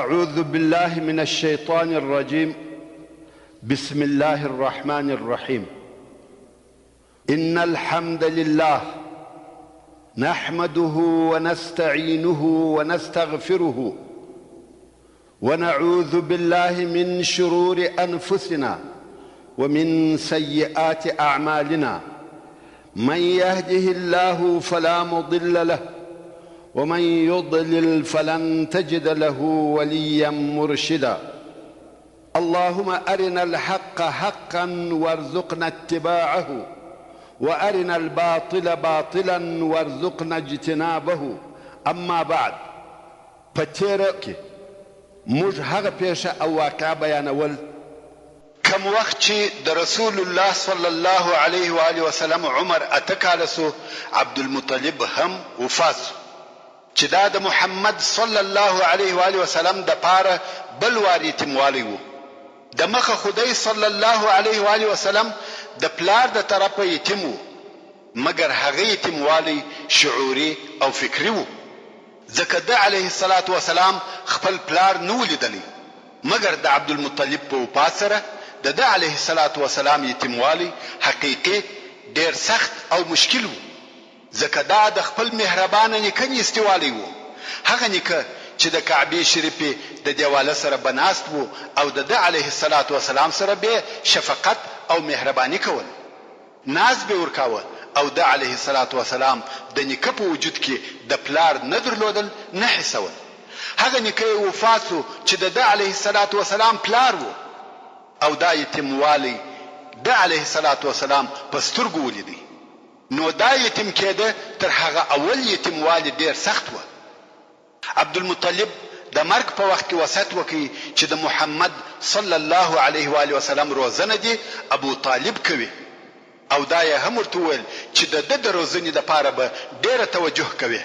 أعوذ بالله من الشيطان الرجيم. بسم الله الرحمن الرحيم. إن الحمد لله نحمده ونستعينه ونستغفره ونعوذ بالله من شرور أنفسنا ومن سيئات أعمالنا. من يهده الله فلا مضل له ومن يضلل فلن تجد له وليا مرشدا. اللهم أرنا الحق حقا وارزقنا اتباعه وأرنا الباطل باطلا وارزقنا اجتنابه. أما بعد، فتيرك موږ هغه پیښه او واقعه بیانول کم وخت چې د رسول الله صلی الله علیه و آله وسلم عمر اتکاله سو، عبدالمطلب هم وفات سو، چې دا د محمد صلی الله علیه و آله وسلم د پاره بل وار یتیموالی وو. د مخه خدای صلی الله علیه و آله وسلم د پلار د طرفه یتیم وو، مګر هغه یتیموالی شعوري او فکری وو، ځکه د علیه الصلاة والسلام خپل پلار نه ولیدلی، مګر د عبدالمطلب په وفات سره د علیه الصلاة والسلام یتیموالی حقیقي ډیر سخت او مشکل وو، ځکه دا د خپل مهربانه نیکه نیستوالی وو، هغه نیکه چې د کعبې شریفې د دیواله سره بناست وو او د علیه الصلاة والسلام سره به شفقت او مهرباني کول، ناز به ورکاوه، او د علیه الصلاة والسلام د نیکه په وجود کې د پلار نه درلودل نه حسول. هغه نیکه وفات سو چې د علیه الصلاة والسلام پلار وو، او دا یتیموالی د علیه الصلاة والسلام په سترګو ولیدی. نو دا یتیم کېده تر هغه اول یتیموالی ډیر سخت و. عبدالمطلب د مرګ په وخت کې وصیت وکړي چې د محمد صلی الله علیه و آله وسلم روزنه دي ابو طالب کوي، او دا یې هم ورته وویل چې د روزنې دپاره به ډیره توجه کوي.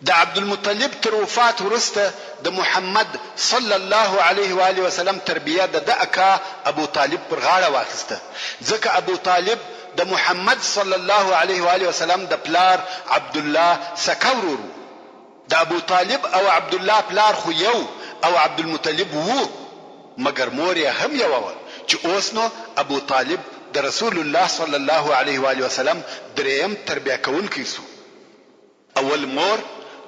د عبدالمطلب تر وفات وروسته د محمد صلی الله علیه و آله وسلم تربیه د اکا ابو طالب پر غاړه واخیسته، ځکه ابو طالب د محمد صلی الله علیه و آله وسلم د پلار عبدالله سکه ورور و. د ابو طالب او عبدالله پلار خو یو او عبدالمطلب وو، مګر مور یې هم یو وه، چې اوس نو ابو طالب د رسول الله صلی الله علیه و آله وسلم دریم تربیه کوونکی سو. اول مور،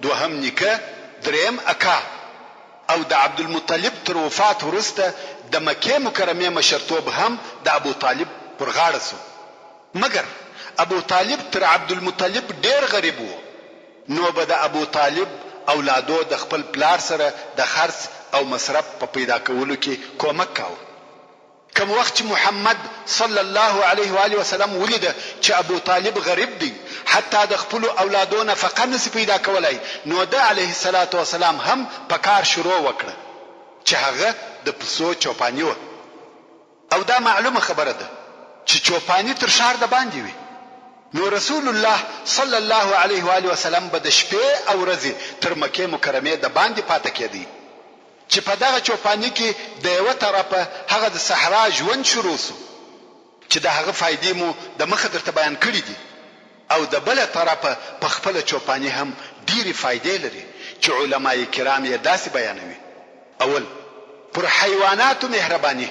دوهم نیکه، دریم اکا. او د عبدالمطلب تر وفات وروسته د مکې مکرمې مشرتوب هم د ابو طالب پر غاړه سو، مګر ابو طالب تر عبدالمطلب ډیر غریب وو، نو به د ابو طالب اولادو د خپل پلار سره د خرڅ او مصرف په پیدا کولو کې کومک کاوه. کم وخت چې محمد صلی الله علیه و آله وسلم ولیده چې ابو طالب غریب دی، حتی د خپل اولادو نفقه نشي پیدا کولای، نو د علیه الصلاة والسلام هم په کار شروع وکړه چې هغه د پسو چوپانی و. او دا معلومه خبره ده چې چوپانی تر شهر د باندې وي، نو رسول الله صلی الله علیه و آله وسلم به د شپې او ورځې تر مکې مکرمې د باندې پاتې کېدی، چې په دغه چوپانی کې د یوه طرفه هغه د صحرا ژوند شروع سو، چې د هغه فایدې مو د مخه درته بیان کړي دي، او د بله طرفه په خپله چوپانی هم ډېرې فایدې لري چې علماء کرام یې داسې بیانوي. اول، پر حیواناتو مهرباني،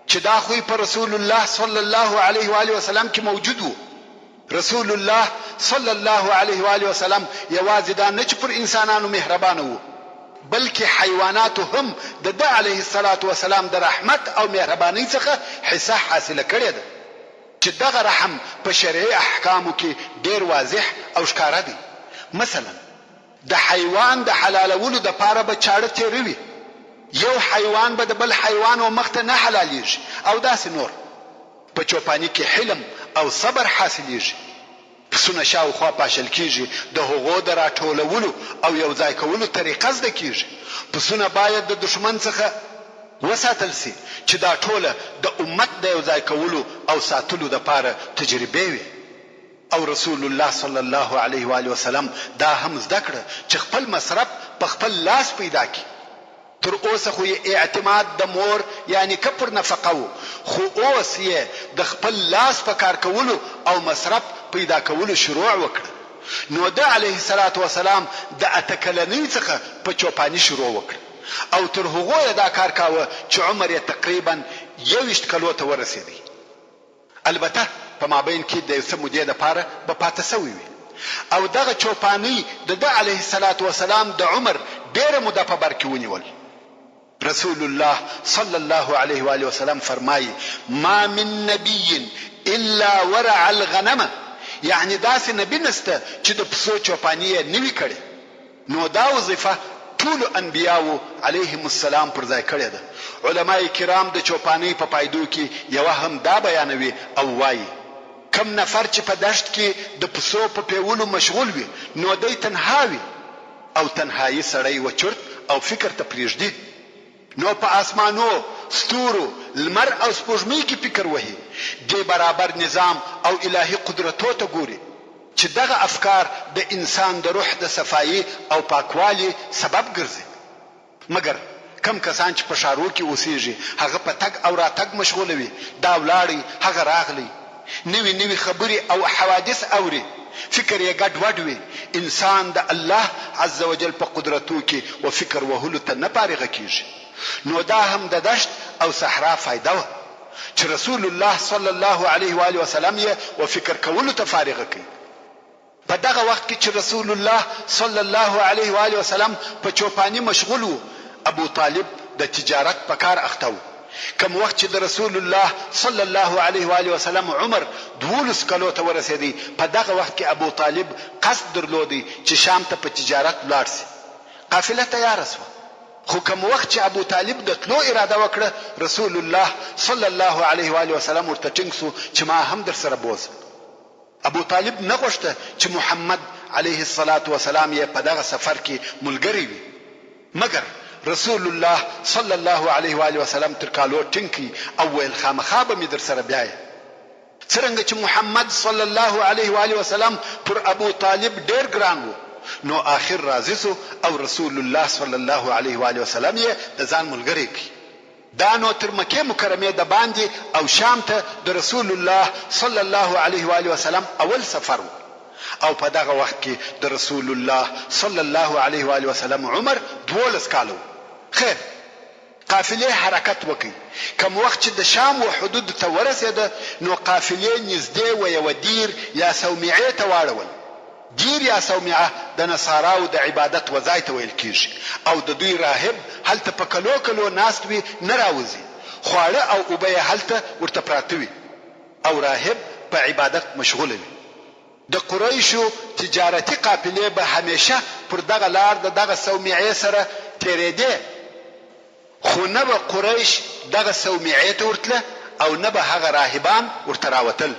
چې دا خوی په رسول الله صلی الله علیه و آله وسلم کې موجود وو. رسول الله صلی الله علیه و آله وسلم یوازې دا نه چې پر انسانانو مهربانه وو، بلکې حیواناتو هم د علیه الصلاة والسلام د رحمت او مهربانۍ څخه حصه حاصله کړې ده، چې دغه رحم په شرعي احکامو کې ډیر واضح او ښکاره دی. مثلا د حیوان د حلالولو دپاره به چاړه تیروي، یو حیوان به د بل حیوان و مخته نه حلالیږي، او داسې نور. په چوپانی کې حلم او صبر حاصلیږي، پسونه شاوخوا پاشل کیږي، د هغو د راټولولو او یو ځای کولو طریقه زده کیږي. پسونه باید د دشمن څخه وساتل سي، چې دا ټوله د امت د یو ځای کولو او ساتلو دپاره تجربې وي. او رسول الله صلی الله علیه و آله وسلم دا هم زده کړه چې خپل مصرف په خپل لاس پیدا کړي. تر اوسه خو یې اعتماد د مور یعنی کپر نفقه وو، خو اوس یې د خپل لاس په کار کولو او مصرف پیدا کولو شروع وکړه. نو د علیه الصلاة والسلام د اتکلنۍ څخه په چوپانی شروع وکړه. او تر هغو یې دا کار کاوه چې عمر یې تقریبا 21 کلو ته ورسېدی. البته په مابین کې د یو څه مودې دپاره به پاته سوی وي او دغه چوپانۍ د ده علیه الصلاة والسلام د عمر ډېره موده په بر کې ونیول. رسول الله صلی الله علیه و آله وسلم فرمایي ما من نبی الا ورع الغنم، یعنی داسې نبی نسته چې د پسو چوپاني یې نوي کړي. نو دا وظیفه ټولو انبیاو علیهم السلام پر ځای کړې ده. علماء کرام د چوپانۍ په پایدو کې یوه هم دا بیانوي او وایي کم نفر چې په دشت کې د پسو په پیولو مشغول وي نو دی تنها وي او تنهایی سړی و چرت او فکر ته پرېږدي. نو په آسمانو، ستورو، لمر او سپوږمۍ کې فکر وهي، دې برابر نظام او الهي قدرتو ته ګوري چې دغه افکار د انسان د روح د صفایي او پاکوالي سبب ګرځي. مګر کم کسان چې په ښارو کې اوسېږي هغه په تګ او راتګ مشغوله وي، دا ولاړی هغه راغلی، نوی نوی خبرې او حوادث اوري، فکر یې ګډوډ وي. انسان د الله عز وجل په قدرتو کې و فکر وهلو ته نه فارغه کیږي. نو دا هم د دشت او صحرا فایده وه چې رسول الله صلی الله علیه و آله وسلم یې و فکر کولو ته فارغه کوي. په دغه وخت کې چې رسول الله صلی الله علیه و آله وسلم په چوپانی مشغول وو، ابو طالب د تجارت په کار اخته و. کوم وخت چې د رسول الله صلی الله علیه و آله وسلم عمر 12 کلو ته ورسېدی، په دغه وخت کې ابو طالب قصد درلودی چې شام ته په تجارت لاړ شي. قافله تیار شوه، خو کوم وخت چې ابو طالب د تلو اراده وکړه رسول الله صلی الله علیه و آله وسلم ورته ټینګ شو چې ما هم در سره بوځه. ابو طالب نه غوښته چې محمد علیه الصلاة والسلام یې په دغه سفر کې ملګری وي. مګر رسول الله صلی الله علیه و آله وسلم تر کالو ټینګ او ویل خامخا به مې در سره بیایه. څرنګه چې محمد صلی الله علیه و آله وسلم پر ابو طالب ډیر ګران وو، نو آخر راضی سو او رسول الله صلی الله علیه و آله وسلم یې د ځان ملګری کړ. دا نو تر مکه مکرمه د باندې او شام ته د رسول الله صلی الله علیه و آله وسلم اول سفر و. او په دغه وخت کې د رسول الله صلی الله علیه و آله وسلم عمر 12 کالو. خیر، قافله حرکت وکړي. کوم وخت چې د شام و حدود ته ورسېده نو قافله نږدې و یو دیر یا صومعه ته واړول. دیر یا صومعه د نصاراو د عبادت وځای ته ویل کیږي او د دوی راهب هلته په کلو کلو ناست وي، نه راوځي. خواړه او اوبه هلته ورته پراته وي او راهب په عبادت مشغوله وي. د قریشو تجارتي قافلې به همیشه پر دغه لار د دغه صومعه سره تیرېدې، خو نه به قریش دغه صومعه ته ورتله او نه به هغه راهبان ورته راوتل.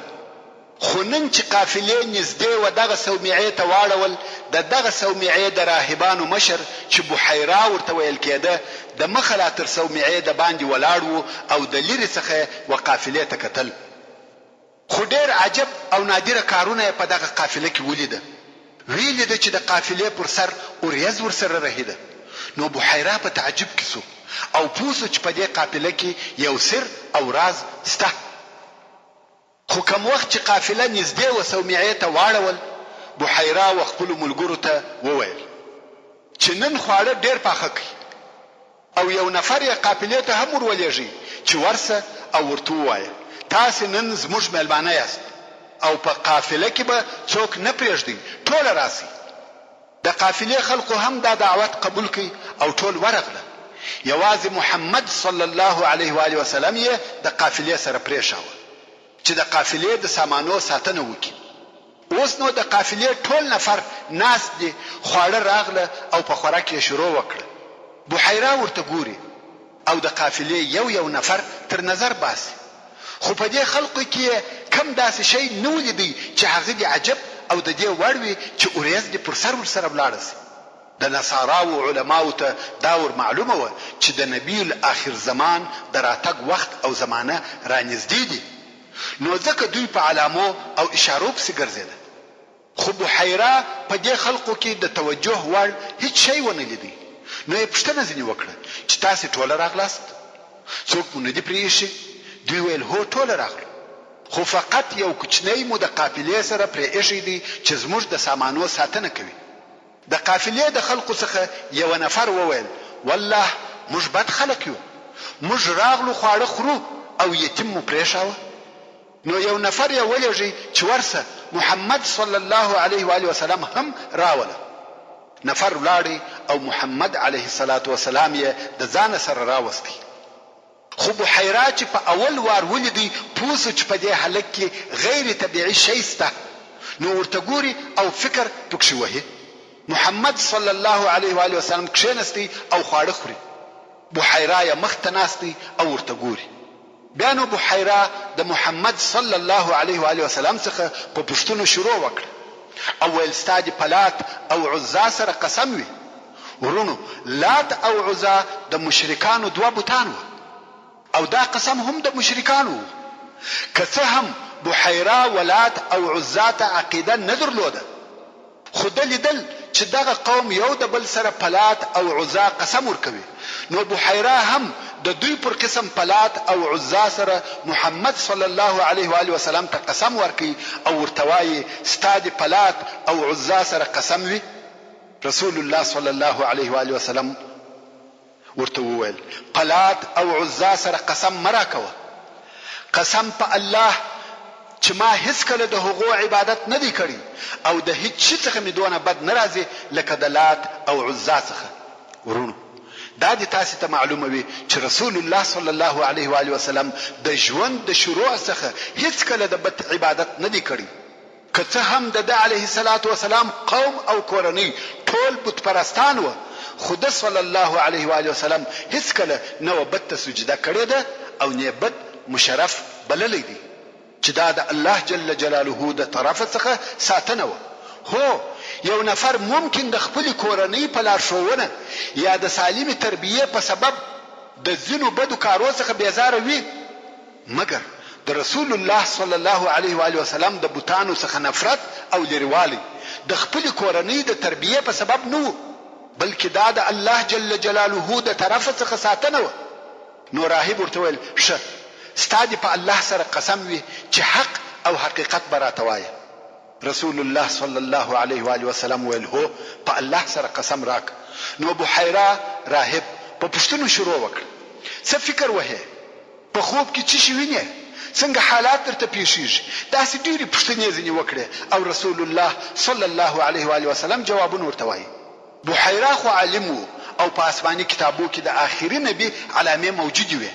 خو نن چې قافلې نږدې و دغه صومعه ته واړول، د دغه صومعه د راهبانو مشر چې بحیرا ورته ویل کېده د مخه لا تر صومعه د باندې ولاړ و او د لرې څخه و قافلې ته کتل. خو ډېر عجب او نادره کارونه په دغه قافله کې ولیده. ویل ده چې د قافلې پر سر اوریځ ورسره رهیده. نو بحیرا په تعجب کې سو او پوسو چې په دې قافله کې یو سر او راز سته. خو کوم وخت چې قافله نږدې و صومعه ته واړول، بحیرا و خپل ملګرو ته وویل چې نن خواړه ډېر پاخه کړي او یو نفر یې قافلې ته هم ورولېږي چې ورسه او ورته ووایه تاسې نن زموږ میلمانه یاست او په قافله کې به څوک نه پرېږدئ، ټوله راسئ. د قافلې خلقو هم دا دعوت قبول کړي او ټول ورغله. یوازې محمد صلی الله علیه و آله وسلم یې د قافلې سره پرېښاوه چې د قافلې د سامانو ساتنه وکړي. اوس نو د قافلې ټول نفر ناست دي، خواړه راغله او په خوراک یې شروع وکړه. بحیرا ورته ګوري او د قافلې یو نفر تر نظر باسي، خو په دې خلقو کې کم داسې شی نه ولیدی چې هغه دې عجب او د دې وړ وي چې اوریځ دې پر سر ورسره ولاړه سي. د نصاراو علماو ته دا ور معلومه وه چې د نبی الاخر زمان د راتګ وخت او زمانه رانږدې دي، نو ځکه دوی په علامو او اشارو پسې ګرځېده. خو بحیرا په دې خلقو کې د توجه وړ هیڅ شی ونه لیدی. نو یې پوښتنه ځینې وکړه چې تاسې ټوله راغلاست؟ څوک مو نه دي پرې ایښي؟ دوی ویل هو ټوله راغلو، خو فقط یو کوچنی مو د قافلې سره پرې ایښی دی چې زموږ د سامانو ساتنه کوي. د قافلې د خلقو څخه یو نفر وویل والله موږ بد خلک یو، موږ راغلو خواړه خورو او یتیم مو پرېښاوه. نو یو نفر یې ولېږي چې ورسه محمد صلی الله علیه و آله وسلم هم راوله. نفر ولاړی او محمد علیه الصلاة والسلام یې د ځان سره راوستی. خو بحیرا چې په اول وار ولیدی پوه سو چې په دې هلک کې غیر طبیعي شی شته، نو ورته ګوري او فکر پکښې وهي. محمد صلی الله علیه و آله وسلم کښېنستی او خواړه خوري. بحیرا یې مخ ته ناستی او ورته ګوري. بیا نو بحیرا د محمد صلی الله علیه و آله وسلم څخه په پوښتنو شروع وکړه او ویل ستا د پلات او عزا سره قسم وي. ورونو لات او عزا د مشرکانو دوه بوتان وو او دا قسم هم د مشرکانو وو. که څه هم بحیرا ولات او عزا ته عقیده نه درلوده، خو ده لیدل چې دغه قوم یو د بل سره پلات او عزا قسم ورکوي، نو بحیرا هم د دوی پر قسم پلات او عزا سره محمد صلی الله علیه و آله وسلم ته قسم ورکوي او ورته وایي ستا د پلات او عزا سره قسم وي. رسول الله صلی الله علیه و آله وسلم ورته وویل پلات او عزا سره قسم مه راکوه، قسم په الله چې ما هیڅ کله د هغو عبادت نه دی کړی او د هیڅ شي څخه مې دونه بد نه راځي لکه د لات او عزا څخه. ورونو دا دې تاسې ته معلومه وي چې رسول الله صلی الله علیه و آله وسلم د ژوند د شروع څخه هیڅ کله د بد عبادت نه دی کړی. که څه هم د ده علیه الصلاة والسلام قوم او کورنۍ ټول بت پرستان وه، خو ده صلی الله علیه و آله وسلم هیڅ کله نه و بت ته سجده کړې ده او نه بت مشرف بللی دی چې دا د الله جل جلاله د طرفه څخه ساتنه وه. هو یو نفر ممکن د خپل کورنۍ په لارښوونه یا د سالمې تربیې په سبب د ځینو بدو کارو څخه بیزاره وي، مګر د رسول الله صلی الله علیه و آله وسلم د بوتانو څخه نفرت او لرېوالی د خپل کورنۍ د تربیې په سبب نه و، بلکې دا د الله جل جلاله د طرفه څخه ساتنه وه. نو راهب ورته ویل ښه ستا دې په الله سره قسم وي چې حق او حقیقت به راته وایه. رسول الله صلی الله علیه و آله وسلم ویل هو په الله سره قسم راک. نو بحیرا راهب په پوښتنو شروع وکړ څه فکر وهې، په خوب کې څه شي وینې، څنګه حالات درته پیښیږي، داسې ډېرې پوښتنې ځینې وکړې او رسول الله صلی الله علیه و آله وسلم جوابونه ورته وایي. بحیرا خو عالم و او په آسماني کتابو کې د آخري نبي علامې موجودې وې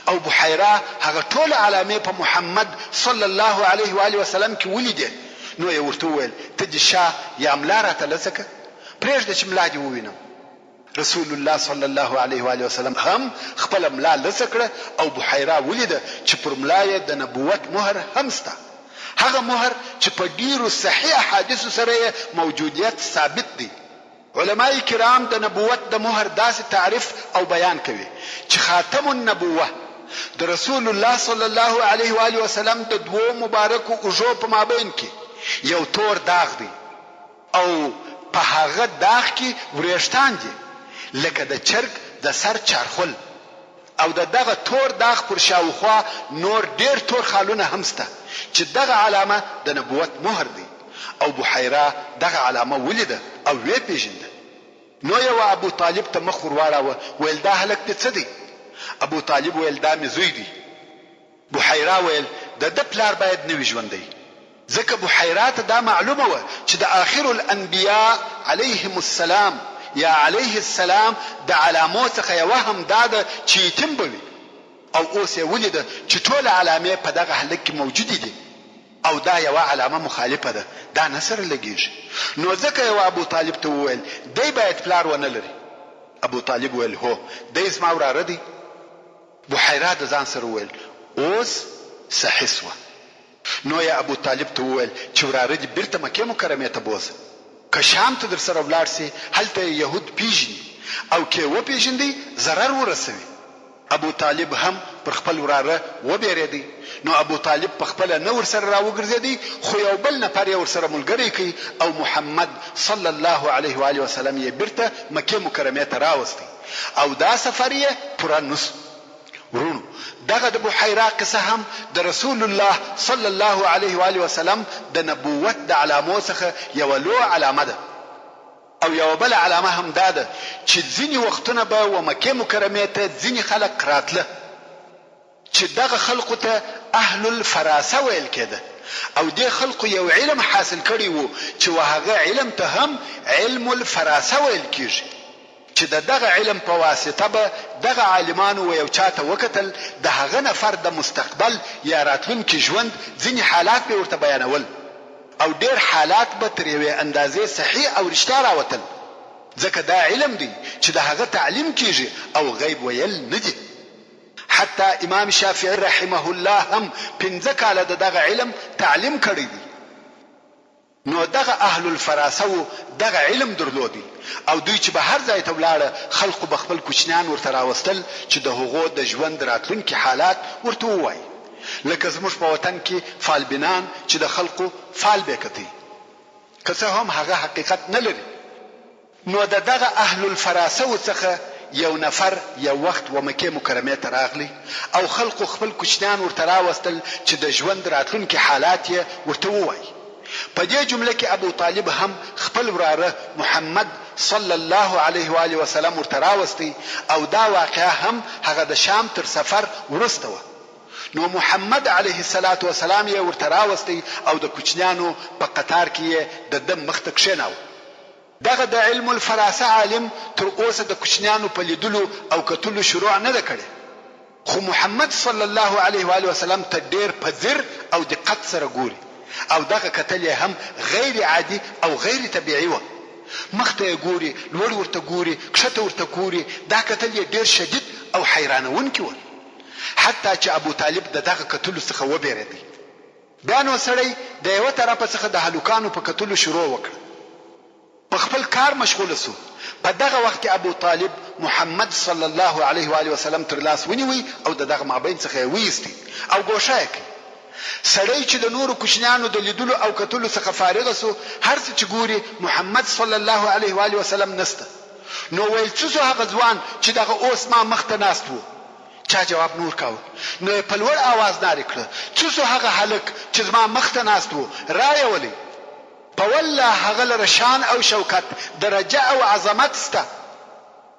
او بحیرا هغه ټول علامې په محمد صلی الله علیه و آله وسلم کې ولیدې. نو یې ورته وویل ته دې شاه یا ملا راته لڅکه پرېږده چې ملا دې ووینم. رسول الله صلی الله علیه و آله وسلم هم خپل ملا لڅ کړه او بحیرا ولیده چې پر ملا یې د نبوت مهر هم سته، هغه مهر چې په ډیرو صحیح احادیثو سره موجودیت ثابت دی. علماء کرام د نبوت د مهر داسې تعریف او بیان کوي چې خاتم النبوه د رسول الله صلی الله علیه و آله وسلم د دوو مبارکو اوږو په مابین کې یو تور داغ دی او په هغه داغ کې وریښتان دي لکه د چرګ د سر چارخل او دغه تور داغ پر شاوخوا نور ډیر تور خالونه هم شته چې دغه علامه د نبوت مهر دی. او بحیرا دغه علامه ولیده او وی پیژنده. نو یو ابو طالب ته مخ ور واړاوه ویل دا هلک دې څه دی؟ ابو طالب ویل دا مې زوی دی. بحیرا ویل د ده پلار باید نه وي ژوندی، ځکه بحیرا ته دا معلومه وه چې د آخر الانبیاء علیهم السلام یا علیه السلام د علامو څخه یوه هم دا ده چې یتیم به وي او اوس یې ولیده چې ټول علامې په دغه هلک کې موجودې دي او دا یوه علامه مخالفه ده، دا نه سره لګېږي. نو ځکه یو ابو طالب ته وویل دی باید پلار ونه لري. ابو طالب ویل هو دی زما وراره دی. بحیرا د ځان سره وویل اوس صحیح سوه. نو یې ابو طالب ته وویل چې وراره دې بیرته مکې مکرمې ته بوځه، که شام ته در سره ولاړ سي هلته یهود پیژني او که وپیژندی ضرر ورسوي. ابو طالب هم پر خپل وراره وبېرېدی. نو ابو طالب په خپله نه ورسره راوګرځېدی، خو یو بل نفر یې ورسره ملګری کړي او محمد صلی الله علیه و آله وسلم یې بیرته مکې مکرمې ته راوستی او دا سفر یې پوره نسو. ورونو دغه د بحیرا قصه هم د رسول الله صلی الله علیه و آله وسلم د نبوت د علامو څخه یو لوی علامه ده. او یو بل علامه هم دا ده چې ځینې وختونه به و مکې مکرمې ته ځینې خلک راتله چې دغه خلقو ته اهل الفراسه ویل کېده او دې خلقو یو علم حاصل کړی وو چې وهغه علم ته هم علم الفراسه ویل کېږي چې دغه علم په واسطه به دغه عالمانو و یو چاته وکتل د هغه نفر د مستقبل یا راتلونکي ژوند ځینې حالات به ورته بیانول او ډېر حالات به تر یوې اندازې صحیح او رښتیا راوتل ځکه دا علم دی چې د هغه تعلیم کیږي او غیب ویل نه دي حتی امام شافعي رحمه الله هم 15 کاله دغه علم تعلیم کړی دی نو دغه اهل الفراسه دغه علم درلودي او دوی چې به هر ځای ته ولاړه خلقو به خپل کوچنیان ورته راوستل چې د هغو د ژوند راتلونکي حالات ورته ووایي لکه زموږ په وطن کې فالبینان چې د خلقو فال به کتي که څه هم هغه حقیقت نه لري نو دغه اهل الفراسه څخه یو نفر یو وخت و مکې مکرمې ته راغلی او خلقو خپل کوچنیان ورته راوستل چې د ژوند راتلونکي حالات یې ورته ووایي په دې جمله کې ابو طالب هم خپل وراره محمد صلی الله علیه و آله وسلم ورته راوستی او دا واقعه هم هغه د شام تر سفر وروسته و نو محمد علیه الصلاة والسلام یې ورته راوستی او د کوچنیانو په قطار کې د دم مخ ته کښېناوه دغه د علم الفراسه عالم تر اوسه د کوچنیانو په لیدلو او کتلو شروع نه ده کړې خو محمد صلی الله علیه و آله وسلم ته ډېر په ځیر او دقت سره ګوري او دغه کتل هم غیر عادي او غیر طبيعي و مخته ګوري لوړ ورته ګوري کښته ورته ګوري دا کتل ډېر شدید او حیرانونکی و حتی چې ابو طالب دغه کتلو څخه وبېرېدی بیا نو سړی د یو طرفه څخه د هلوکانو په کتلو شروع وکړ په خپل کار مشغول سو په دغه وخت ابو طالب محمد صلی الله علیه و آله وسلم تر لاس ونیوي او دغه مابین څخه ویستی او ګوښه کړ سړی چې د نورو کوچنیانو د لیدلو او کتلو څخه فارغ سو هر څه چې ګوري محمد صلی الله علیه و آله وسلم نسته نو ویل څه هغه ځوان چې دغه اوس ما مخته ناست وو چا جواب نور کاوه نو په لوړ आवाज ناری کړ څه هغه هلک چې ما مخته ناست وو رایه ولي په والله هغه لره شان او شوکت درجه او عظمت سته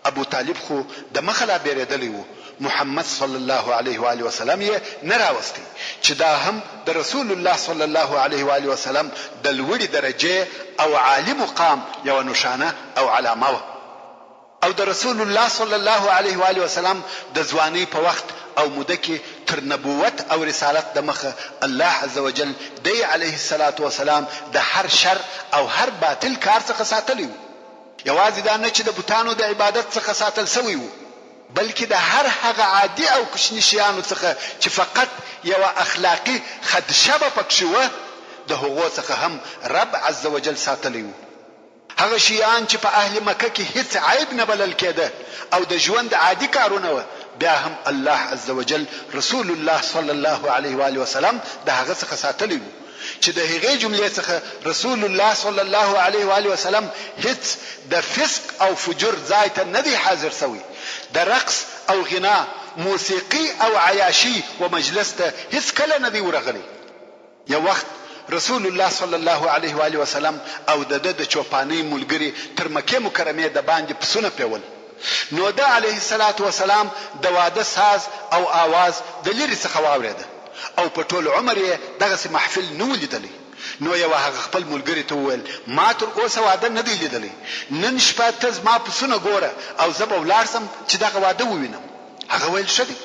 ابو طالب خو د مخلا بیرېدلی وو محمد صلی الله علیه و آله وسلم یې نه راوستی چې دا هم د رسول الله صلی الله علیه و آله وسلم د لوړې درجه او عالی مقام یو نشانه او علامه و او د رسول الله صلی الله علیه و آله وسلم د ځوانۍ په وخت او موده کې تر نبوت او رسالت د مخه الله عزوجل دی علیه الصلاة والسلام د هر شر او هر باطل کار څخه ساتلی وو یوازې دا نه چې د بوتانو د عبادت څخه ساتل سوی وو بلکې د هر هغه عادي او کوچني شیانو څخه چې فقط یو اخلاقی خدشه به پکښې وه د هغو څخه هم رب عزوجل ساتلی وو هغه شیان چې په اهل مکه کې هیڅ عیب نه بلل کېده او د ژوند عادي کارونه وه بیا هم الله عزوجل رسول الله صلی الله علیه و آله وسلم د هغه څخه ساتلی وو چې د هغې جملې څخه رسول الله صلی الله علیه و آله وسلم هیڅ د فسق او فجور ځای ته نه دی حاضر سوی د رقص او غنا موسیقي او عیاشي و مجلس ته هیڅ کله نه دی ورغلی یو وخت رسول الله صلی الله علیه و آله وسلم او د چوپانۍ ملګری تر مکې مکرمې د باندې پسونه پیول نو د علیه الصلاة والسلام د واده ساز او आवाज د لري څخه واورېده او په ټول عمر یې دغه محفل نه ولیدلی نو یو هغه خپل ملګری ته وویل ما تر اوسه واده نه دی لیدلی نن شپه ته زما پسونه ګوره او زه به ولاړ سم چې دغه واده ووینم هغه ویل ښه دی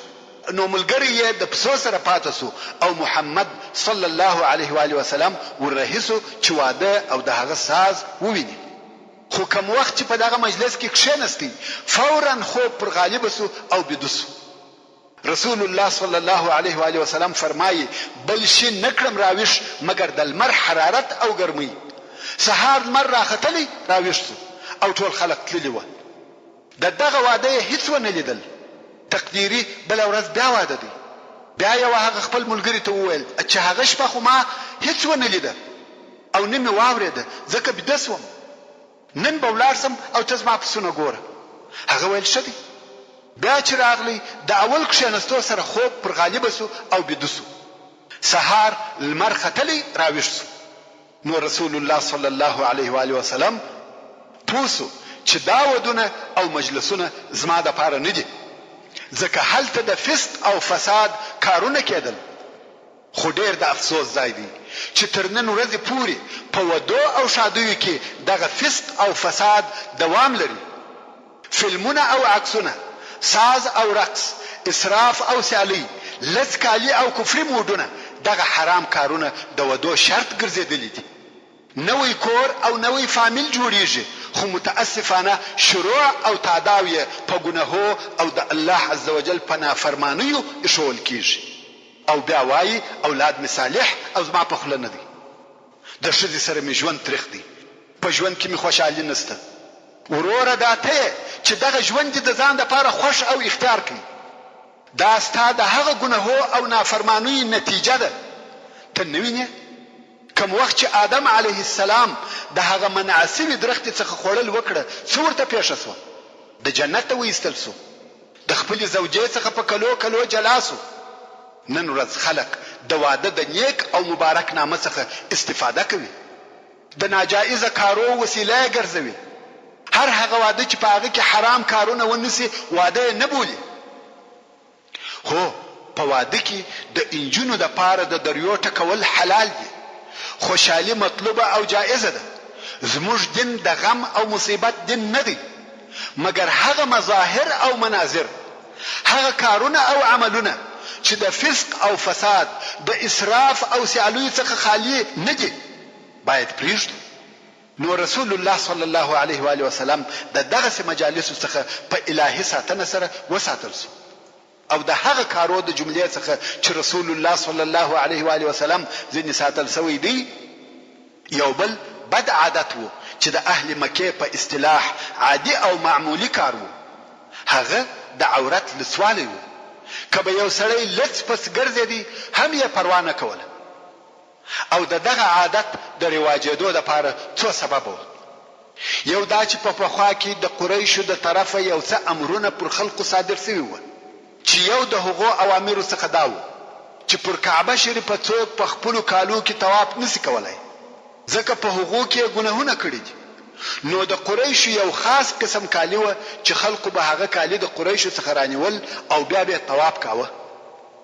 نو ملګری یې د پسو سره پاته سو او محمد صلی الله علیه و آله وسلم وررهي سو چې واده او د هغه ساز وویني خو کوم وخت چې په دغه مجلس کې کښېنستی فورا خوب پر غالب سو او بیده سو رسول الله صلی الله علیه و آله وسلم فرمایي بل شي نکړم راویش مگر د لمر حرارت او ګرمۍ سهار لمر راختلی راویش سو او ټول خلق تللی و دغه واده هیڅ ونه لیدل تقدیری بل ورځ بیا واده دی بیا یو هغه خپل ملګری ته وویل چې هغه شپه خو ما هیڅ ونه لیده او نه مې واورېده ځکه بیده سوم نن به ولاړ سم او ته زما پسونه ګوره هغه ویل ښه دی بیا چې راغلی د اول کښېنستو سره خوب پر غالبه سو او بیده سو سهار لمر ختلی راویښ سو نو رسول الله صلی الله علیه و آله وسلم پوه سو چې دا ودونه او مجلسونه زما دپاره نه دي، ځکه هلته د فسق او فساد کارونه کېدل. خو ډېر د افسوس ځای دی چې تر نن ورځې پورې په ودو او شادیو کې دغه فسق او فساد دوام لري. فلمونه او عکسونه، ساز او رقص، اسراف او سیالي، لڅ کالي او کفري موډونه، دغه حرام کارونه د ودو شرط ګرځېدلي دي. نوی کور او نوی فامیل جوړیږي، خو متاسفانه شروع او تعداو یې په ګناهو او د الله عز وجل په نافرمانیو ایښول کیږي، او بیا وایي اولاد مې صالح او زما په خوله نه دی، د ښځې سره مې ژوند تریخ دی، په ژوند کې مې خوشحالي نشته. وروره دا ته چې دغه ژوند دې د ځان دپاره خوښ او اختیار کړي، دا ستا د هغه ګناهو او نافرمانیو نتیجه ده. ته نه وینې کوم وخت چې آدم علیه السلام د هغه منع سوي درختې څخه خوړل وکړه، څه ورته پیښه سوه؟ د جنت ته وایستل سو، د خپلې زوجې څخه په کلو کلو جلا سو. نن ورځ خلک د واده د نیک او مبارک نامه څخه استفاده کوي، د ناجایزه کارو وسیله یې ګرځوي. هر هغه واده چې په هغه کې حرام کارونه ونیسي واده یې نه بولي. هو په واده کې د انجونو دپاره د دریو ټکول حلال دي، خوشحالي مطلوبه او جائزه ده. زموږ دین د غم او مصیبت دین نه دی، مګر هغه مظاهر او مناظر، هغه کارونه او عملونه چې د فسق او فساد، د اسراف او سیالیو څخه خالی نه دي، باید پرېږدو. نو رسول الله صلی الله علیه و آله وسلم د دغه مجالسو څخه په الهي ساتنه سره وساتل سو، او د هغه کارو د جملې څخه چې رسول الله صلی الله علیه و آله وسلم ځینې ساتل سوی دی، یو بل بد عادت وو چې د اهل مکې په اصطلاح عادي او معمولی کار وو، هغه د عورت لسوالی وو. که به یو سړی لڅ پس ګرځېدی هم یې پروا نه کوله. او د دغه عادت د رواجېدو دپاره څو سبب وو. یو دا چې په پخوا کې د قریشو د طرفه یو څه امرونه پر خلقو صادر سوي وو، چې یو د هغو اوامرو څخه دا وو چې پر کعبه شریفه څوک په خپلو کالو کې طواف نسی کولای، ځکه په هغو کې ګناهونه کړي دي. نو د قریشو یو خاص قسم کالی وه چې خلقو به هغه کالی د قریشو څخه رانیول او بیا به طواف کاوه.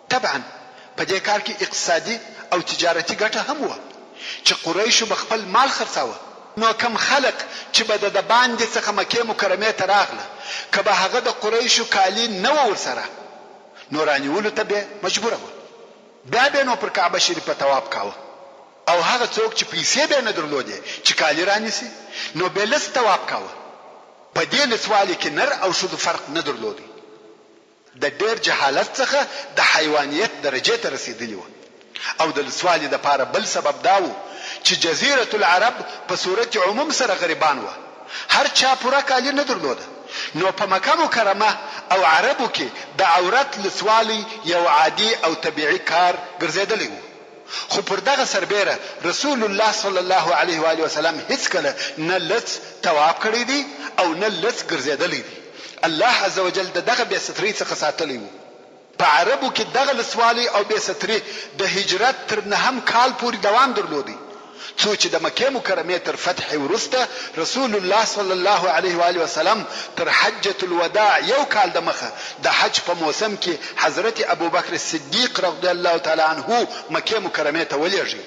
طبعا په دې کار کې اقتصادي او تجارتي ګټه هم وه چې قریشو به خپل مال خرڅاوه. نو کم خلق چې به د باندې څخه مکې مکرمې ته راغله، که به هغه د قریشو کالی نه و ورسره، نو رانیولو ته به مجبوره وه. بیا به نو پر کعبه شریفه طواف کاوه. او هغه څوک چې پیسې به نه درلودې چې کالی رانیسي، نو به لس طواف کاوه. په دې لسوالي کې نر او ښځو فرق نه درلودی. د ډېر جهالت څخه د حیوانیت درجې ته رسېدلی وه. او د لسوالي دپاره بل سبب دا و چې جزیرة العرب په صورت عموم سره غریبان وه، هر چا پوره کالی نه درلوده. نو په مکه مکرمه او عربو کې د عورت لسوالی یو عادي او طبیعي کار ګرځېدلی و. خو پر دغه سربیره رسول الله صلی الله علیه و آله وسلم هیڅ کله نه لڅ طواف کړی دی او نه لڅ ګرځېدلی دی. الله عز وجل دغه بې سترۍ څخه ساتلی و. په عربو کې دغه لسوالی او بې سترۍ د هجرت تر 9 کال پورې دوام درلودی، څو چې د مکې مکرمې تر فتح وروسته رسول الله صلی الله علیه و آله وسلم تر حجة الوداع یو کال د مخه د حج په موسم کې حضرت ابوبکر صدیق رضی الله تعالی عنه مکې مکرمې ته ولېږي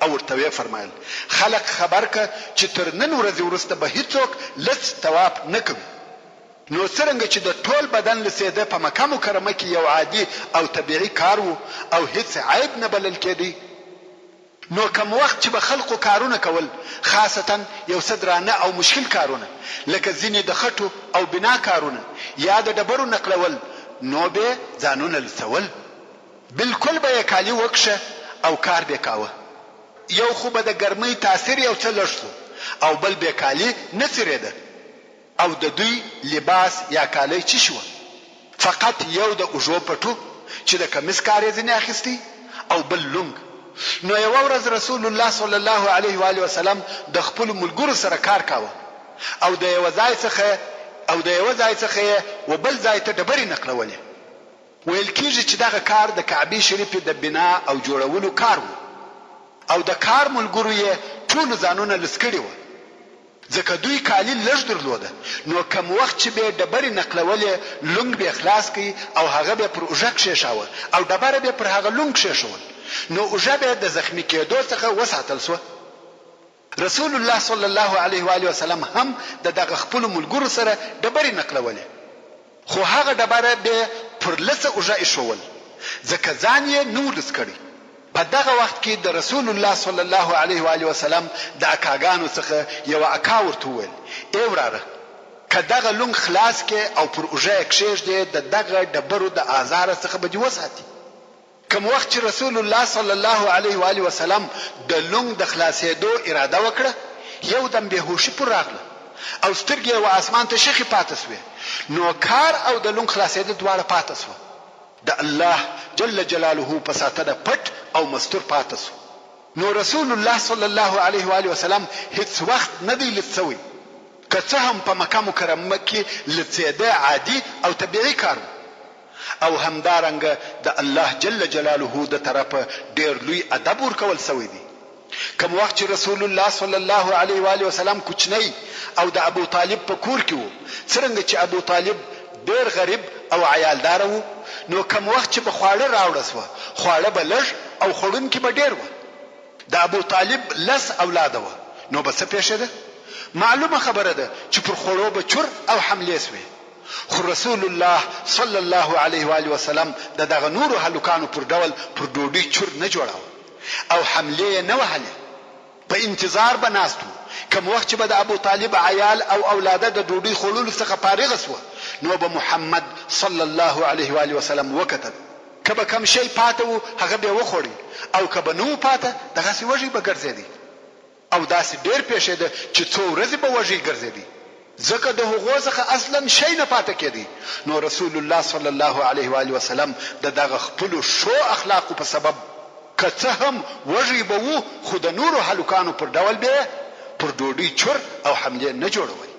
او ورته یې فرمایل خلق خبر که چې تر نن ورځې وروسته به هیڅوک لڅ طواف نه کوي. نو څرنګه چې د ټول بدن لسېده په مکه مکرمه کې یو عادي او طبیعي کار و او هیڅ عیب نه بلل کېدی، نو کوم وخت چې به خلقو کارونه کول، خاصتا یو څه درانه او مشکل کارونه لکه ځینې د خټو او بنا کارونه یا د ډبرو نقلول، نو به ځانونه لڅول، بالکل به یې کالي وکشه او کار به کاوه. یو خو به د ګرمۍ تاثیر یو څه لږ سو او بل به کالي نه څیرېده. او د دوی لباس یا کالی چی شو؟ فقط یو د اوږو پټو چې د کمیس کار یې ځینې اخیستی او بل لونګ. نو یو ورځ رسول الله صلی الله علیه و آله وسلم د خپل ملګرو سره کار کاوه او د یو ځای څخه و بل ځای ته ډبرې نقلولې. ویل کېږي چې دغه کار د کعبې شریفې د بنا او جوړولو کار و او د کار ملګرو یې ټول ځانونه لڅ کړي وو، ځکه دوی کالي لږ درلوده. نو کم وخت چې به ډبرې نقلولې لونګ به خلاص کړي او هغه به پر اوږه کښېښاوه او ډبره به پر هغه لونګ کښېښول، نو اوږه به د زخمي کېدو څخه وساتل سوه. رسول الله صلی الله علیه و آله وسلم هم دغه خپل ملګرو سره ډبرې نقلولې، خو هغه ډبره به پر لسه اوږه ایښول ځکه ځان یې نو لس کړی. په دغه وخت کې د رسول الله صلی الله علیه و آله وسلم د اکاګانو څخه یو اکا ورته وویل: ای وراره، که دغه لونګ خلاص کې او پر اوږه یې کښېږدې د دغه ډبرو د آزاره څخه به دې وساتي. کوم وخت چې رسول الله صلی الله علیه و آله وسلم د لونګ د خلاصېدو اراده وکړه، یو دم بېهوشي پر راغله او سترګې یې اسمان ته شخې پاتې سوې. نو کار او د لونګ خلاصېدل دواړه پاتې سوه. د الله جل جلاله په ساتنه پټ او مستور پاتې سو. نو رسول الله صلی الله علیه و آله وسلم هیڅ وخت نه دی لڅ شوی، که څه هم په مکه مکرمه کې لڅېده عادي او طبیعي کار او همدارنګه د الله جل جلاله د طرفه ډېر لوی ادب ورکول شوی دی. کوم وخت چې رسول الله صلی الله علیه و آله وسلم کوچنی او د ابو طالب په کور کې وو، څرنګه چې ابو طالب ډېر غریب او عیالدار وو، نو کوم وخت چې به خواړه راوړه سوه، خواړه به لږ او خوړونکي به ډېر وه. د ابو طالب 10 اولاده وه، نو به څه پېښېده؟ معلومه خبره ده چې پر خوړو به چور او حملې سوې. خو رسول الله صلی الله علیه و آله وسلم دغه نورو هلکانو پر ډول پر ډوډۍ چور نه جوړاوه او حملې نه وهلې، په انتظار به ناست وو. کوم وخت چې به د ابو طالب عیال او اولاده د ډوډۍ خوړلو څخه فارغ سوه، نو به محمد صلی الله علیه و آله وسلم وکتل، که به کم شی پاته وو هغه به وخوړي او که به نه وو پاته دغسې وږی به ګرځېدی. او داسې ډېر پېښېده چې څو ورځې به وږی ګرځېدی، ځکه د هغو څخه اصلا شی نه پاته کېدی. نو رسول الله صلی الله علیه و آله وسلم دغه خپلو ښو اخلاقو په سبب که څه هم وږی به وو، خو د نورو هلکانو پر ډول به پر ډوډۍ چور او حملې نه جوړول.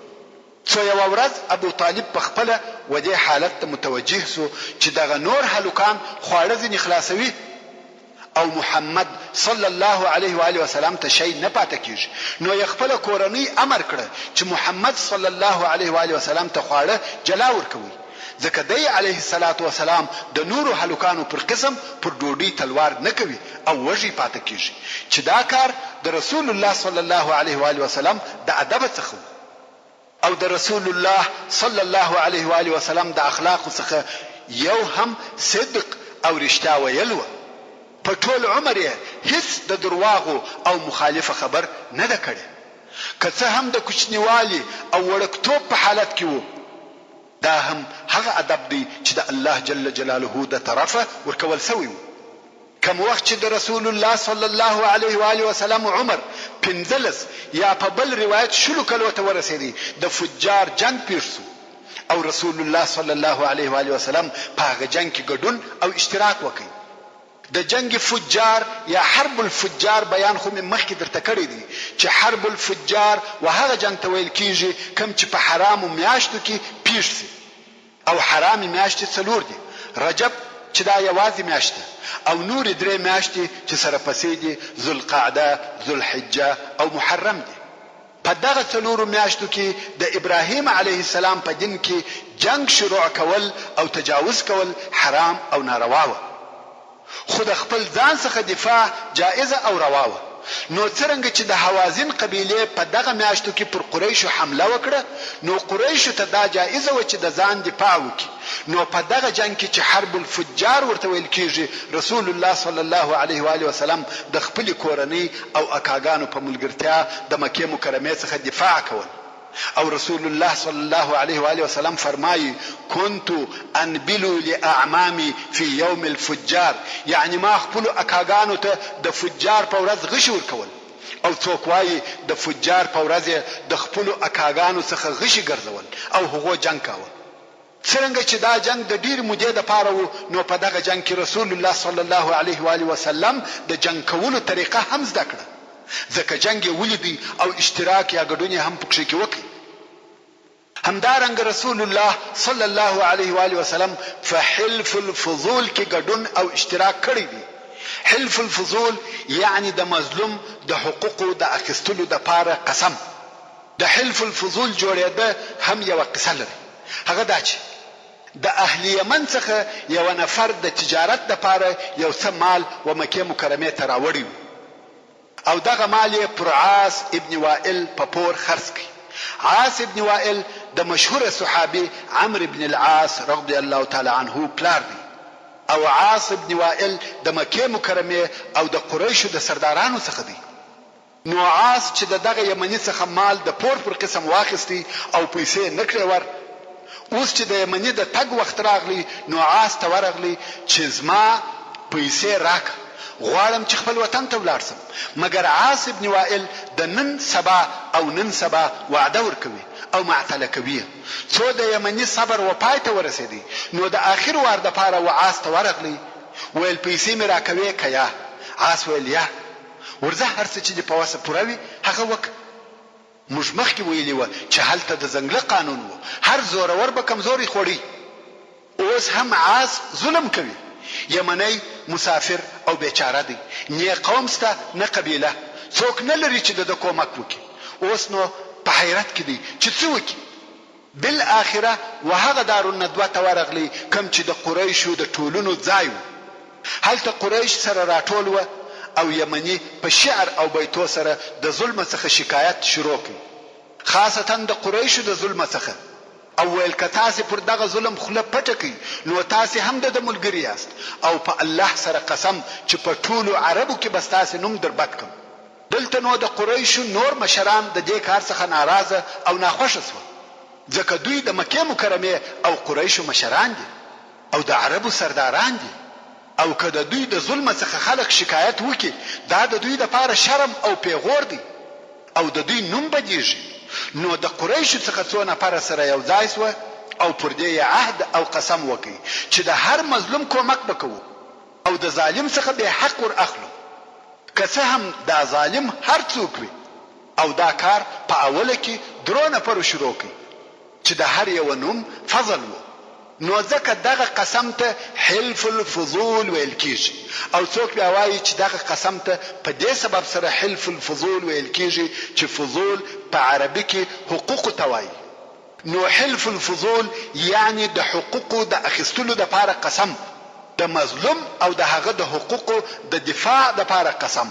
څو یوه ورځ ابو طالب په خپله و دې حالت ته متوجه سو چې دغه نور هلکان خواړه ځینې خلاصوي او محمد صلی الله علیه و آله وسلم ته شی نه پاته کیږي. نو یې خپله کورنۍ امر کړه چې محمد صلی الله علیه و آله وسلم ته خواړه جلا ورکوي، ځکه دی علیه الصلاة والسلام د نورو هلکانو پر قسم پر ډوډۍ تلوار نه کوي او وږی پاته کیږي، چې دا کار د رسول الله صلی الله علیه و آله وسلم د ادب څخه او د رسول الله صلی الله علیه و آله وسلم د اخلاق څخه یو هم صدق او رښتیا ویل و. په ټول عمر یې هیڅ د درواغو او مخالفه خبر نه ده کړې، که څه هم د کوچنیوالي او وړکتوب په حالت کې وو. دا هم هغه ادب دی چې د الله جل جلاله د طرفه ورکول شوی و. کوم وخت چې د رسول الله صلی الله علیه و آله وسلم عمر 15 یا په بل روایت 10 کلو ته ورسېدی، د فجار جنگ پیښ شو او رسول الله صلی الله علیه و آله وسلم په هغه جنگ کې ګډون او اشتراک وکړ. د جنگ فجار یا حرب الفجار بیان خو مې مخکې درته کړی دی چې حرب الفجار وهغه جنگ ته ویل کیږي کوم چې په حرامو میاشتو کې پیښ شي. او حرامي میاشتې 4 دي: رجب چې دا یوازې میاشت او نور 3 میاشتې چې سره پسې دي ذوالقعده، ذوالحجه او محرم دي. په دغه 4 میاشتو کې د ابراهیم علیه السلام په دین کې جنگ شروع کول او تجاوز کول حرام او ناروا و، خو د خپل ځان څخه دفاع جائزه او روا و. نو څرنګه چې د حوازن قبیله په دغه میاشتو کې پر قریشو حمله وکړه، نو قریشو ته دا جائزه و چې د ځان دفاع وکړي. نو په دغه جنگ کې چې حرب الفجار ورته ویل کیږي، رسول الله صلی الله علیه و آله وسلم د خپل کورنۍ او اکاګانو په ملګرتیا د مکه مکرمه څخه دفاع کول. او رسول الله صلی الله علیه و آله وسلم فرمایي: كنت انبلو لاعمامي في يوم الفجار، یعنی ما خپل اکاګانو ته د فجار په ورځ غشي ورکول. او څوک وایي د فجار په ورځ د خپل اکاګانو څخه غشي ګرځول او هغه جنگ کاوه. څنګه چې دا جنگ د ډیر مودې د پاره وو، نو په دغه جنگ کې رسول الله صلی الله علیه و آله وسلم د جنگ کولو طریقه هم زده کړه، ځکه جنگ ولیدي او اشتراک یا ګډون هم پکې کې وکړي. همدارنګ رسول الله صلی الله علیه و آله وسلم فحلف الفضول کې ګډون او اشتراک کړی دی. حلف الفضول یعنی د مظلوم د حقوقو د اخیستلو د پاره قسم، د حلف الفضول جوړېده هم یوه قصه لري. هغه دا چې د اهل یمن څخه یو نفر د تجارت دپاره یو څه مال و مکې مکرمې ته راوړی و او دغه مال یې پر عاص ابن وائل په پور خرڅ کړي. عاص ابن وائل د مشهور صحابي عمرو بن العاص رضی الله تعالی عنه پلار دی او عاص ابن وائل د مکې مکرمې او د قریشو د سردارانو څخه دی. نو عاص چې دغه یمني څخه مال د پور پر قسم واخیستی او پیسې نکړې ور، اوس چې د یمني د تګ وخت راغلی نو عاص ته ورغلی چې زما پیسې راک، غواړم چې خپل وطن ته ولاړ سم. مګر عاص ابن وائل د نن سبا وعده ورکوي او معطله کوي. څو د یمني صبر و پای ته ورسېدی نو د آخر وار د پاره و عاص ته ورغلی ویل پیسې مې راکوي کیا؟ عاص ویل یا ورځه هر څه چې د پواسه پوروي هغه وک. موږ مخکې ویلی و چې هلته د ځنګله قانون و، هر زورور به کمزوري خوړي. اوس هم عاص ظلم کوي. یمنی مسافر او بیچاره دی، نه قوم سته نه قبیله، څوک نه لري چې د کومک وکړي. اوس نو په حیرت کې دی چې څه وکړي. بالاخره وهغه دارالندوه ته ورغلی کوم چې د قریشو د ټولونو ځای و. هلته قریش سره راټول و او یمنی په شعر او بیتو سره د ظلم څخه شکایت شروع کړي، خاصتا د قریشو د ظلم څخه. او ویل که تاسې پر دغه ظلم خوله پټه کړئ نو تاسې هم د ملګري یاست او په الله سره قسم چې په ټولو عربو کې بس تاسې نوم در بد کړم. دلته نو د قریشو نور مشران د دې کار څخه ناراضه او ناخوښه شول، ځکه دوی د مکې مکرمې او قریشو مشران دي او د عربو سرداران دي، او که د دوی د ظلم څخه خلک شکایت وکړي دا د دوی لپاره شرم او پیغور دی او د دوی نوم بدیږي. نو د قریشو څخه څو نفر سره یو ځای سو او پر دې عهد او قسم وکړي چې د هر مظلوم کومک وکړو او د ظالم څخه به حق ور اخلو، که څه هم دا ظالم هر څوک وي. او دا کار په اوله کې درو نفر شروع کړي چې د هر یو نوم فضل و. نو ځکه دغه قسم ته حلف الفضول ویل کیږي او څوک بیا وایي چې دغه قسم ته په دې سبب سره حلف الفضول ویل کیږي چې فضول په عربي کې حقوق ته وایي. نو حلف الفضول یعنی د حقوقو د اخیستلو لپاره قسم، د مظلوم او د هغه د حقوقو د دفاع لپاره قسم.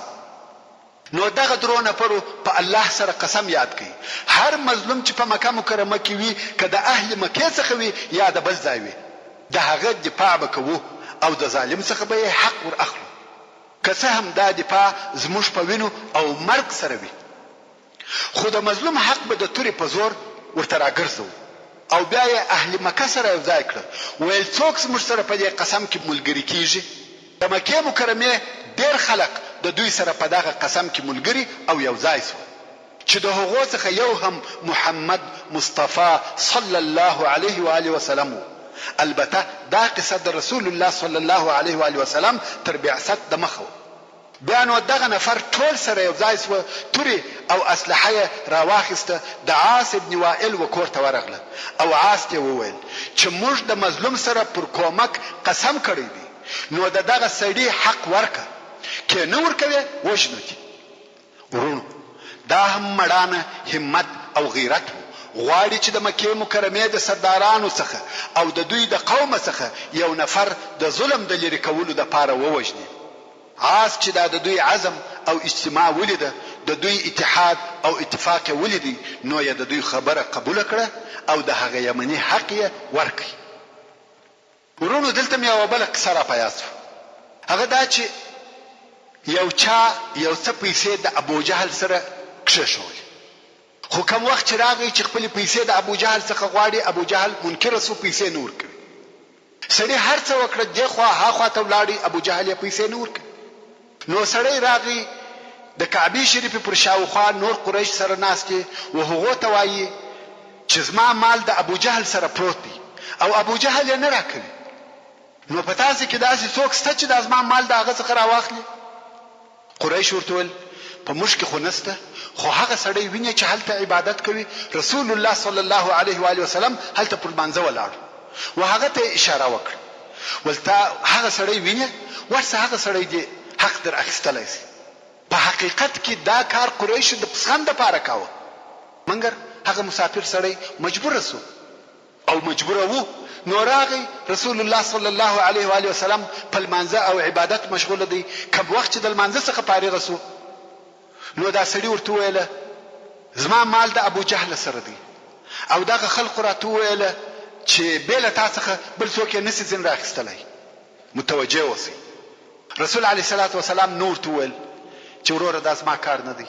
نو دغه درو نفرو په الله سره قسم یاد کړي، هر مظلوم چې په مکه مکرمه کې وي که د اهل مکې څخه وي یا د بل ځای وي د هغه دفاع به کوو او د ظالم څخه به حق ور اخلو، که څه هم دا دفاع زموږ په وینو او مرګ سره وي. خو د مظلوم حق به د تورې په زور ورته راګرځو او بیا یې اهل مکه سره یو ځای کړه. ویل څوک زموږ سره په دې قسم کې ملګري کیږي؟ د مکې مکرمې ډېر خلک د دوی سره په دغه قسم کې ملګري او یو ځای سو چې د هغو څخه یو هم محمد مصطفی صلی الله علیه و آله وسلم. البته دا قصه د رسول الله صلی الله علیه و آله وسلم تر بعثت د مخه. بیا نو دغه نفر ټول سره یو ځای سو، توري او اسلحه راواخسته، د عاص ابن وائل وکور ته ورغله او عاص ته وویل چې موږ د مظلوم سره پر کومک قسم کړی دی، نو دغه سړي حق ورکه، کې نه ورکوي وژنو دي. ورونو دا هم مړانه همت او غیرت غواړي چې د مکې مکرمې د سردارانو څخه او د دوی د قوم څخه یو نفر د ظلم د لري کولو لپاره ووژني. عاص چې دا د دوی عزم او اجتماع ولیده، د دوی اتحاد او اتفاق ولیدي، نو یې د دوی خبره قبول کړه او د هغه یمني حق یې ورکړي. ورونو دلته مې یو بل قصه را پیاس، هغه دا چې یو چا یو څه پیسې د ابو جهل سره کښېښولې، خو کوم وخت چې راغی چې خپل پیسې د ابو جهل څخه غواړي، ابو جهل منکر سو، پیسې نه ورکوي. سړی هر څه وکړه، دې خوا ها خوا ته ولاړی، ابو جهل یې پیسې نه ورکوي. نو سړی راغی د کعبې شریفې پر شاوخوا نور قریش سره ناست دي او هغو ته وایي چې زما مال د ابو جهل سره پروت دی او ابو جهل یې نه راکوي. نو په تاسې کې داسې څوک شته چې د زما مال د هغه څخه راواخلي؟ قریش ورته ویل په موږ کې خو نسته، خو هغه سړی ویني چې هلته عبادت کوي، رسول الله صلی الله علیه و آله وسلم هلته پر لمانځه ولاړ و هغه ته اشاره وکړه، ولته هغه سړی ویني ورسه هغه سړی دی حق در اخیستلی شي. په حقیقت کې دا کار قریشو د پسخند لپاره کاوه، مګر هغه مسافر سړی مجبور شو او مجبور وو. نو راغی رسول الله صلی الله علیه و آله وسلم په لمانځه او عبادت مشغول دی. کم وخت چې د لمانځه څخه فارغ شو نو دا سړی ورته ویله زما مال د ابو جهل سره دی او دغه خلق راته ویله چې بیل تاسو بل څوک یې نسی ځین راخستلای. متوجه اوسئ. رسول علیه الصلاۃ والسلام نور تویل چې وروره دا زما کار نه دی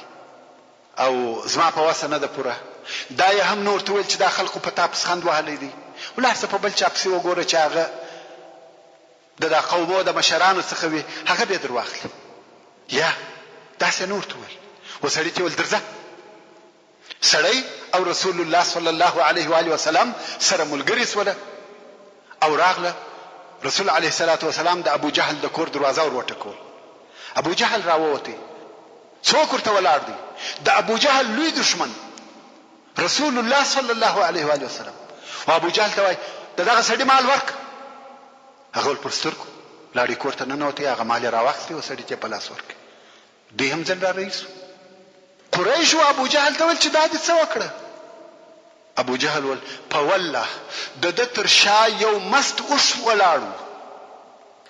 او زما په واسه نه ده پوره. دا یې هم نور تویل چې دا خلقو په تاسو خند وهلی دي. ولاسه په بل چا پسې وګوره چې هغه د قومو د مشرانو څخه وي هغه به درواخلي. یا داسې نور تویل وسړی ته ول درځه. سړی او رسول الله صلی الله علیه و آله وسلم سره ملګری سوله او راغله. رسول علیه الصلاۃ والسلام د ابو جهل د کور دروازه ور وټکول. ابو جهل راووتی. څوک ورته ولاړ دی؟ د ابو جهل لوی دشمن رسول الله صلی الله علیه و آله وسلم. او ابو جهل ته وای دغه سړی مال ورک. هغه پر سترګو لاړې کور ته ننوتی. هغه مال راواخلې او سړی ته په لاس ورک. دوی هم ځل را رئیس قریش او ابو جهل ته ول چې دا دې څه وکړه؟ ابو جهل ول په والله د تر شا یو مست اوس ولاړو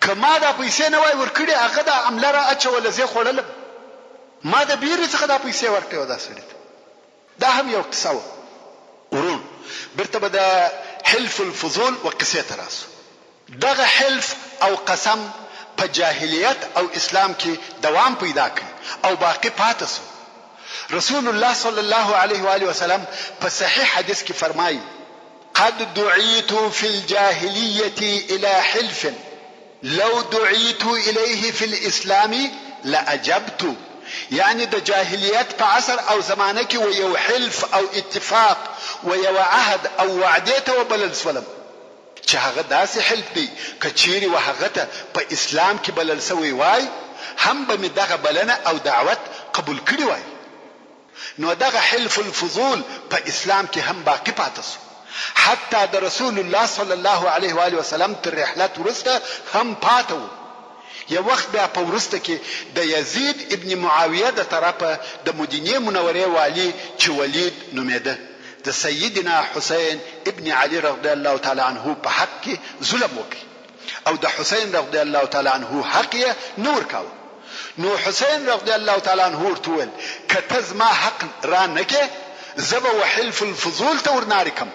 کما دا پیسې نه وای ورکړي هغه د عمله را اچول زه خړل ما د بیرې څخه دا پیسې ورکړو. دا سړی دا هم یو قصه ورون برته به د حلف الفضول وقصه تراسو. دغه حلف او قسم په جاهلیت او اسلام کې دوام پیدا کړ او باقی پاتې شو. رسول الله صلی الله علیه و آله وسلم په صحیح حدیث کې فرمایي قد دعيت في الجاهلية الى حلف لو دعيت اليه في الاسلام لاجبت. یعنی د جاهلیت په عصر او زمانه کې و یو حلف او اتفاق و یو عهد او وعده ته وبلل سولم چې هغه داسې حلف دی کچيري و هغه ته په اسلام کې بلل سوی وای هم به دغه بلنه او دعوت قبول کړی وای. نو دغه حلف الفضول په اسلام کې هم باقی پاتې شو. حتی د رسول الله صلی الله علیه و آله وسلم تر رحلت ورسته هم پاتو. یو وخت بیا په ورسته کې د یزید ابن معاویه د طرفه د مدینه منوره والی چې ولید نومېده د سیدنا حسین ابن علی رضی الله تعالی عنه په حق کې ظلم وکړي او د حسین رضی الله تعالی عنه حق یې نور کاوه. نو حسین رضی الله تعالی عنه ورتول کته زما حق را نکه زب وحلف الفضول ته ورناریکم.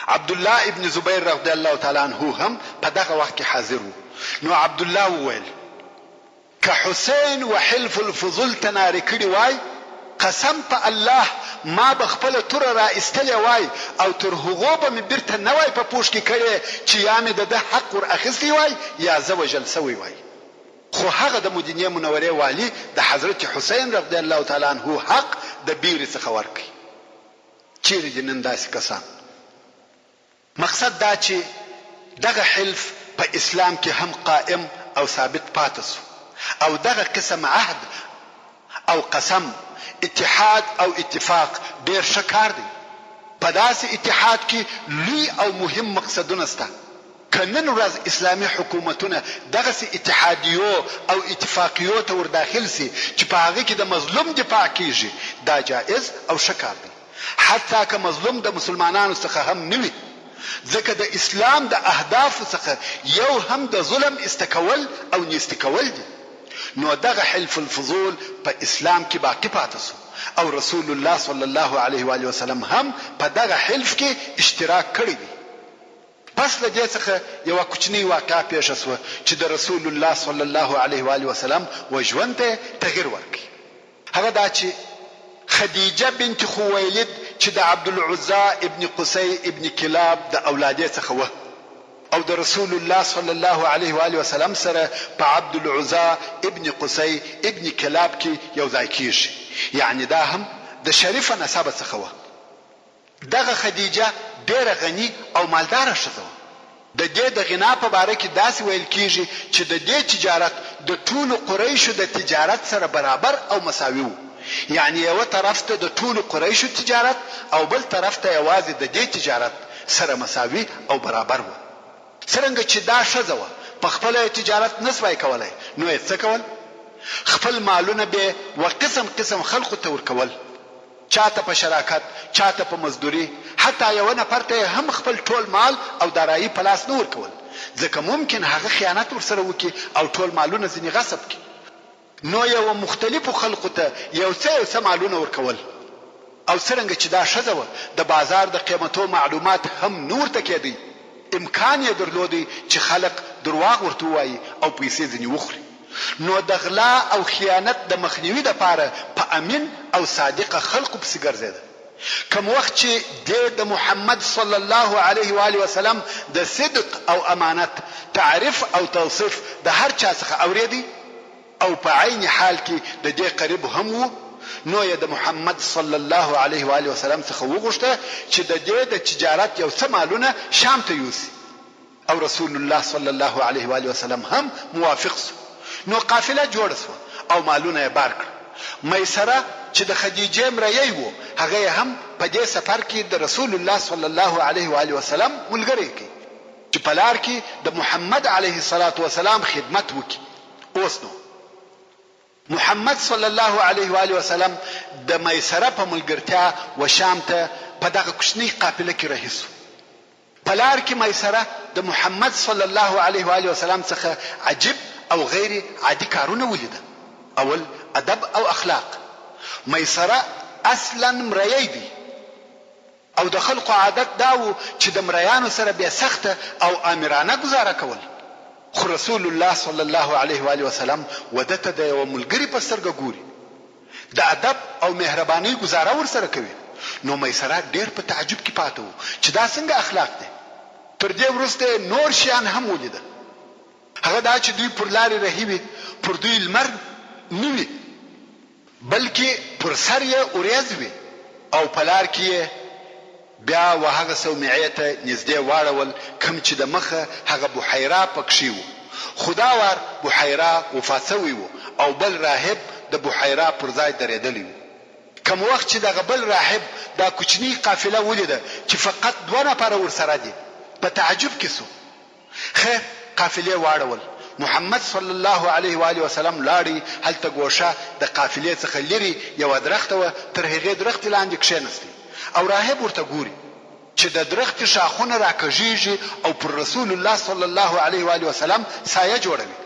عبد الله ابن زبیر رضی الله تعالی عنه هم په دغه وخت کې حاضر وو. نو عبد الله وویل که حسین وحلف الفضول تناری کړي وای قسم په الله ما بخپل تور را استلې وای او تر هغه به مې برته نه وای په پوښ کې کړي چې یا مې د حق ور اخیستی وای یا زوجل سوی وای. خو هغه د مدینه منوره والی د حضرت حسین رضی الله تعالی عنہ حق د بیر څخه ورکي. چیرې جنن داسې کسان. مقصد دا چې دغه حلف په اسلام کې هم قائم او ثابت پاتې شو او دغه قسم عهد او قسم اتحاد او اتفاق ډیر شکار دی. په داسې اتحاد کې لوی او مهم مقصدونه شته. کنن ورځ اسلامي حکومتونه دغه اتحادیو او اتفاقیو ته ور داخل سي چې په هغه کې د مظلوم دفاع کیږي دا جائز او شکار دی. حتی که مظلوم د مسلمانانو څخه هم نوي ځکه د اسلام د اهداف څخه یو هم د ظلم استکول او نیستکول دي. نو دغه حلف الفضول په اسلام کې باقی پاتې شو او رسول الله صلی الله علیه و آله وسلم هم په دغه حلف کې اشتراک کړی دی. پس له دې څخه یو کوچنی واقعه پیښ شوه چې د رسول الله صلی الله علیه و آله وسلم وژوند ته تغیر ورکړي. هغه دا چې خدیجه بنت خویلد چې د عبد العزى ابن قصي ابن كلاب د اولادې څخه و او د رسول الله صلی الله علیه و آله وسلم سره په عبد العزى ابن قصي ابن كلاب کې یو ځای کیږي. یعنی دا هم د شریفه نسب څخه و. دغه خدیجه ډیره غنی او مالدار شوه. د دې د غنا په باره کې داسې ویل کیږي چې د دې تجارت د ټولو قریشو د تجارت سره برابر او مساوي وو. یعنی یو طرف ته د ټولو قریشو تجارت او بل طرف ته یوازې د دې تجارت سره مساوي او برابر وو. څنګه چې دا شزه و په خپل تجارت نسوي کولای نو یې څه کول؟ خپل مالونه به وقسم قسم خلقو ته ورکول چاته په شراکت، چاته په مزدوري، حتی یو نفر ته هم خپل ټول مال او دارایی په لاس نه ورکول، ځکه ممکن هغه خیانت ورسره وکړي او ټول مالونه ځینې غصب کړي. نو یو مختلفو خلقو ته یو څه مالونه ورکول. او څرنګه چې دا ښځه وه، د بازار د قیمتو معلومات هم نور ته کېدی، امکان یې درلودی چې خلق درواغ ورته ووایي او پیسې ځینې وخوري. نو د غلا او خیانت د مخنیوي دپاره په امین او صادقه خلقو پسې ګرځېده. کوم وخت چې د محمد صلی الله علیه و آله وسلم د صدق او امانت تعریف او توصیف د هر چا څخه اوریدي او په عین حال کې د دې قریب هم وو، نو یې د محمد صلی الله علیه و آله وسلم څخه وغوښته چې د دې د تجارت یو څه مالونه شام ته یوسي، او رسول الله صلی الله علیه و آله وسلم هم موافق شو. نو قافله جوړه شوه او مالونه یې بار کړ. میسره چې د خدیجې مریی وو، هغه هم په دې سفر کې د رسول الله صلی الله علیه و آله وسلم ملګری کی چې په لار کې د محمد علیه الصلاة والسلام خدمت وکړي. اوس نو محمد صلی الله علیه و آله وسلم د میسره په ملګرتیا و شام ته په دغه کوچنۍ قافله کې رهي شو. په لار کې میسره د محمد صلی الله علیه و آله وسلم څخه عجیب او غیر عادي کارونه ولیده. اول ادب او اخلاق. میسره اصلا مریی دی او د خلقو عادت داو چې د مریانو سره بیا سخته او امرانه گزاره کول، خو رسول الله صلی الله علیه و آله وسلم ودته د یو ملګری په سترګه ګوري، د ادب او مهرباني گزاره ورسره کوي. نو میسره ډیر په تعجب کې پاتې وو چې دا څنګه اخلاق دي. تر دې وروسته نور شیان هم ولیده. هغه دا چې دوی پر لارې رهي وي، پر دوی لمر نه وي بلکې پر سر یې اوریځ وي، او په لار کې بیا وهغه صومعې ته نږدې واړول کوم چې د مخه هغه بحیره پکښې وو. خدا وار بحیره وفات شوی وو او بل راهب د بحیره پر ځای درېدلی وو. کوم وخت چې دغه بل راهب دا کوچنی قافله ولیده چې فقط 2 نفره ورسره دي، په تعجب کې سو. خیر قافله واړول. محمد صلی الله علیه و آله وسلم لاړی هلته ګوشه د قافلې څخه لري یو درخت و، تر هغې درخت لاندې کښېنستی او راهب ورته ګوري چې د درخت شاخونه راکږیږي او پر رسول الله صلی الله علیه و آله وسلم سایه جوړوي.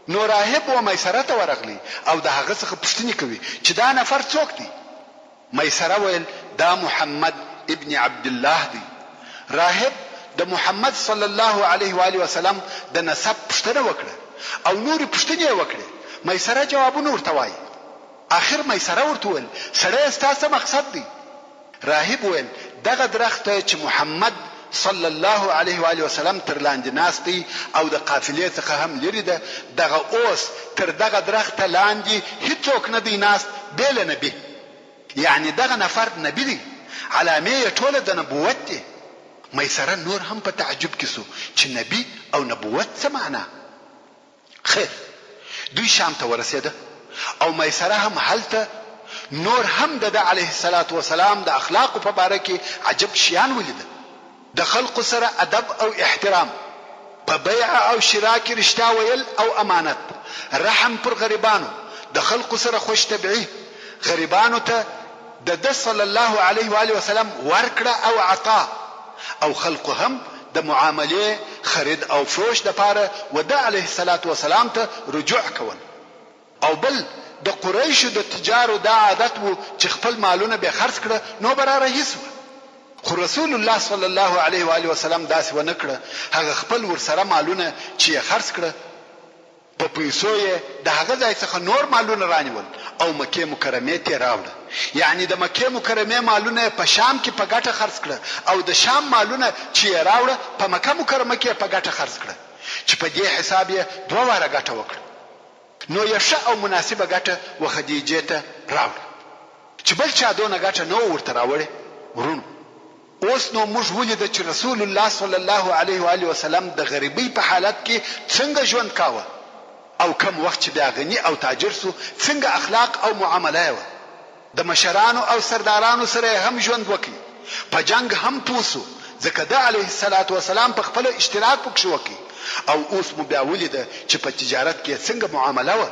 نو راهب و میسره ته ورغلی او د هغه څخه پوښتنه کوي چې دا نفر څوک دی. میسره ویل دا محمد ابن عبد الله دی. راهب د محمد صلی الله علیه و آله وسلم د نسب پوښتنه وکړه او نورې پوښتنې وکړې. میسره جوابونه ورته وایي. اخر میسره ورته ویل سړی ستا څه مقصد دی؟ راهب ویل دغه درخت چې محمد صلی الله علیه و آله وسلم تر لاندې ناست دی او د قافلې څخه هم لري ده، دغه اوس تر دغه درخت لاندې هیڅوک نه دی ناست بې له نبي، یعنی دغه نفر نبی دی، علامې یې ټوله د نبوت دی. میسره نور هم په تعجب کې سو چې نبی او نبوت څه معنا. خیر دوی شام ته ورسېده او میسره هم هلته نور هم د علیه الصلاة والسلام د اخلاقو په باره کې عجب شیان ولیده. د خلقو سره ادب او احترام، په بیع او شراء کې رښتیا ویل او امانت، رحم پر غریبانو، د خلقو سره خوش طبعي، غریبانو ته د صلی الله علیه و آله وسلم ورکړه او عطا، او خلقو هم د معاملې خرید او فروش د پاره و د علیه الصلاة والسلام ته رجوع کول. او بل د قریشو د تجارو دا عادت وو چې خپل مالونه به خرڅ کړه نو به را رهي سوه، خو رسول الله صلی الله علیه و آله وسلم داسې ونه کړه. هغه خپل ورسره مالونه چې یې خرڅ کړه په پیسو یې د هغه ځای څخه نور مالونه رانیول او مکې مکرمې ته راوړه. یعنی د مکې مکرمې مالونه په شام کې په ګټه خرڅ کړه او د شام مالونه چې یې راوړه په مکه مکرمه کې په ګټه خرڅ کړه، چې په دې حساب یې 2 واره ګټه وکړه. نو یې ښه او مناسبه ګټه و خدیجې ته راوړه چې بل چا دونه ګټه نه ورته راوړې. ورونو اوس نو موږ ولیده چې رسول الله صلی الله علیه و آله وسلم د غریبۍ په حالت کې څنګه ژوند کاوه او کم وخت چې بیا غني او تاجر سو څنګه اخلاق او معامله وه. د مشرانو او سردارانو سره هم ژوند وکړي، په جنگ هم پوسو ځکه د علیه الصلاة والسلام په خپل اشتراک پکښې وکړي. او اوس مو بیا ولیده چې په تجارت کې څنګه معامله وه.